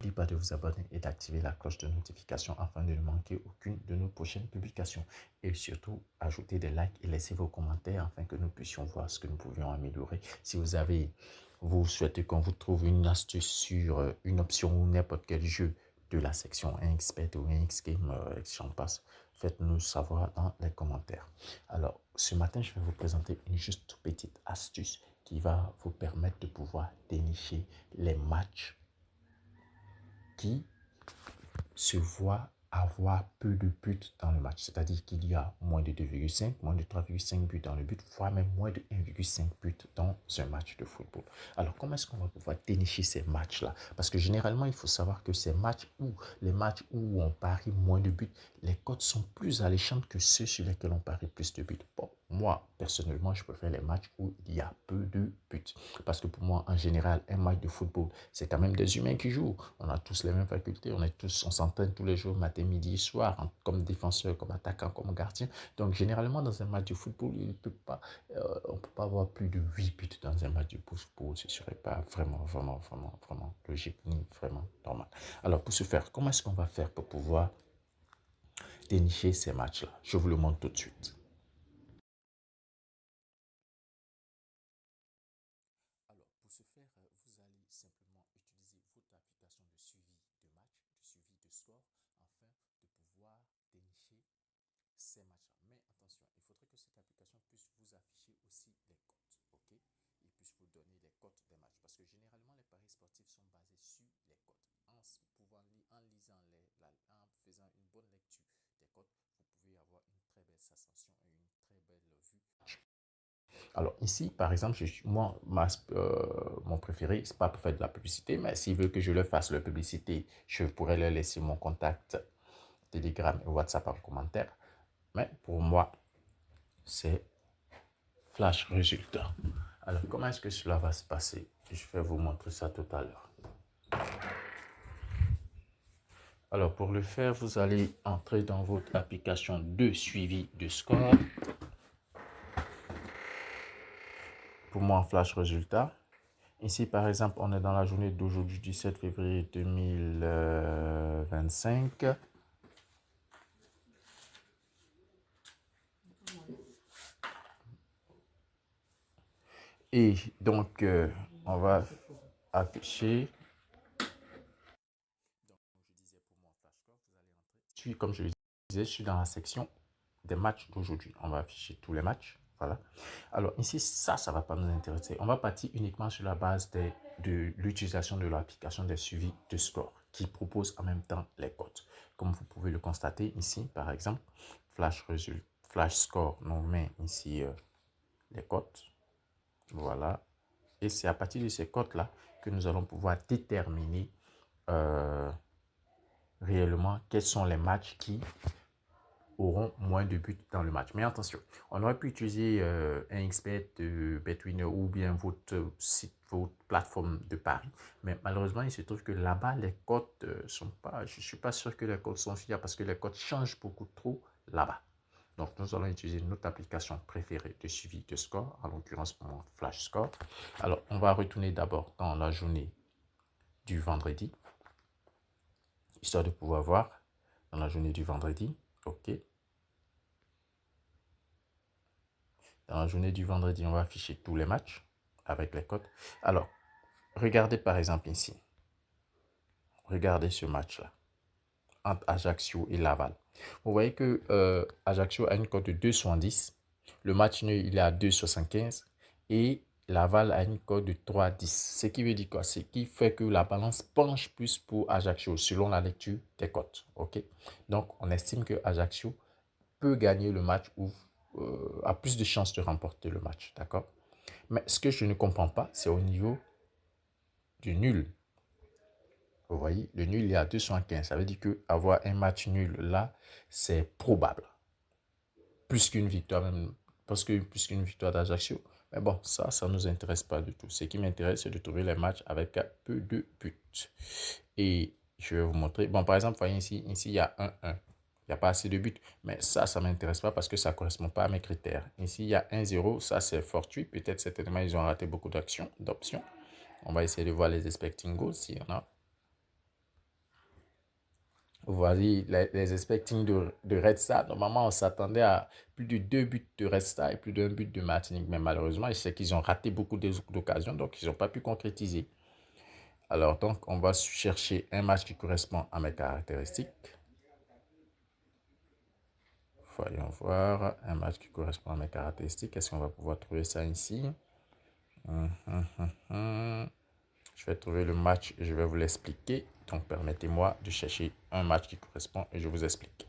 n'oublie pas de vous abonner et d'activer la cloche de notification afin de ne manquer aucune de nos prochaines publications. Et surtout, ajoutez des likes et laissez vos commentaires afin que nous puissions voir ce que nous pouvions améliorer. Si vous souhaitez qu'on vous trouve une astuce sur une option ou n'importe quel jeu de la section 1xBet ou 1xGame, j'en passe, faites-nous savoir dans les commentaires. Alors, ce matin, je vais vous présenter une juste petite astuce qui va vous permettre de pouvoir dénicher les matchs qui se voient avoir peu de buts dans le match. C'est-à-dire qu'il y a moins de 2,5, moins de 3,5 buts dans le but, voire même moins de 1,5 but dans un match de football. Alors, comment est-ce qu'on va pouvoir dénicher ces matchs-là? Parce que généralement, il faut savoir que les matchs où on parie moins de buts, les cotes sont plus alléchantes que ceux sur lesquels on parie plus de buts. Bon, moi, personnellement, je préfère les matchs où il y a peu de buts. Parce que pour moi, en général, un match de football, c'est quand même des humains qui jouent. On a tous les mêmes facultés, on s'entraîne tous les jours, matin, midi, soir, comme défenseur, comme attaquant, comme gardien. Donc, généralement, dans un match de football, on ne peut pas avoir plus de 8 buts dans un match de football. Ce ne serait pas vraiment logique ni vraiment normal. Alors, pour ce faire, comment est-ce qu'on va faire pour pouvoir dénicher ces matchs-là? Je vous le montre tout de suite. Alors, pour ce faire, vous allez simplement utiliser votre application de suivi de match, de suivi de score, afin de pouvoir dénicher ces matchs-là. Mais attention, il faudrait que cette application puisse vous afficher aussi les cotes, ok? Il puisse vous donner les cotes des matchs. Parce que généralement, les paris sportifs sont basés sur les cotes. En faisant une bonne lecture des cotes, vous pouvez avoir une très belle sensation et une très belle vue. Alors ici, par exemple, mon préféré, c'est pas pour faire de la publicité, mais s'il veut que je leur fasse la publicité, je pourrais leur laisser mon contact Telegram et WhatsApp en commentaire. Mais pour moi, c'est Flash Résultat. Alors, comment est-ce que cela va se passer? Je vais vous montrer ça tout à l'heure. Alors, pour le faire, vous allez entrer dans votre application de suivi de score. Pour moi, Flash Résultat. Ici, par exemple, on est dans la journée d'aujourd'hui, 17 février 2025. Et donc, on va afficher. Comme je le disais, je suis dans la section des matchs d'aujourd'hui. On va afficher tous les matchs. Voilà. Alors ici, ça ne va pas nous intéresser. On va partir uniquement sur la base de l'utilisation de l'application des suivis de score qui propose en même temps les cotes. Comme vous pouvez le constater ici, par exemple, Flash Score nous met ici les cotes. Voilà. Et c'est à partir de ces cotes-là que nous allons pouvoir déterminer réellement quels sont les matchs qui auront moins de buts dans le match. Mais attention, on aurait pu utiliser un XBet, BetWinner ou bien votre site, votre plateforme de paris. Mais malheureusement, il se trouve que là-bas, les cotes sont pas, je ne suis pas sûr que les cotes sont fiables parce que les cotes changent beaucoup trop là-bas. Donc, nous allons utiliser notre application préférée de suivi de score, en l'occurrence mon Flash Score. Alors, on va retourner d'abord dans la journée du vendredi, histoire de pouvoir voir dans la journée du vendredi. OK. Dans la journée du vendredi, on va afficher tous les matchs avec les cotes. Alors, regardez par exemple ici. Regardez ce match-là entre Ajaccio et Laval. Vous voyez que Ajaccio a une cote de 2,70. Le match nul, il est à 2,75. Et Laval a une cote de 3,10. Ce qui veut dire quoi? Ce qui fait que la balance penche plus pour Ajaccio selon la lecture des cotes. OK? Donc, on estime que Ajaccio peut gagner le match ou a plus de chances de remporter le match. D'accord? Mais ce que je ne comprends pas, c'est au niveau du nul. Vous voyez, le nul est à 215. Ça veut dire qu'avoir un match nul là, c'est probable. Plus qu'une victoire même. Parce que plus qu'une victoire d'Ajaccio. Mais bon, ça ne nous intéresse pas du tout. Ce qui m'intéresse, c'est de trouver les matchs avec peu de buts. Et je vais vous montrer. Bon, par exemple, voyez ici, il y a 1-1. Il n'y a pas assez de buts. Mais ça ne m'intéresse pas parce que ça ne correspond pas à mes critères. Ici, il y a 1-0. Ça, c'est fortuit. Peut-être, certainement, ils ont raté beaucoup d'options. On va essayer de voir les expecting goals s'il y en a. Vous voyez les expecting de Red Star. Normalement, on s'attendait à plus de 2 buts de Red Star et plus d'un but de Martinique. Mais malheureusement, je sais qu'ils ont raté beaucoup d'occasions, donc ils n'ont pas pu concrétiser. Alors, donc, on va chercher un match qui correspond à mes caractéristiques. Voyons voir un match qui correspond à mes caractéristiques. Est-ce qu'on va pouvoir trouver ça ici? Je vais trouver le match et je vais vous l'expliquer. Donc, permettez-moi de chercher un match qui correspond et je vous explique.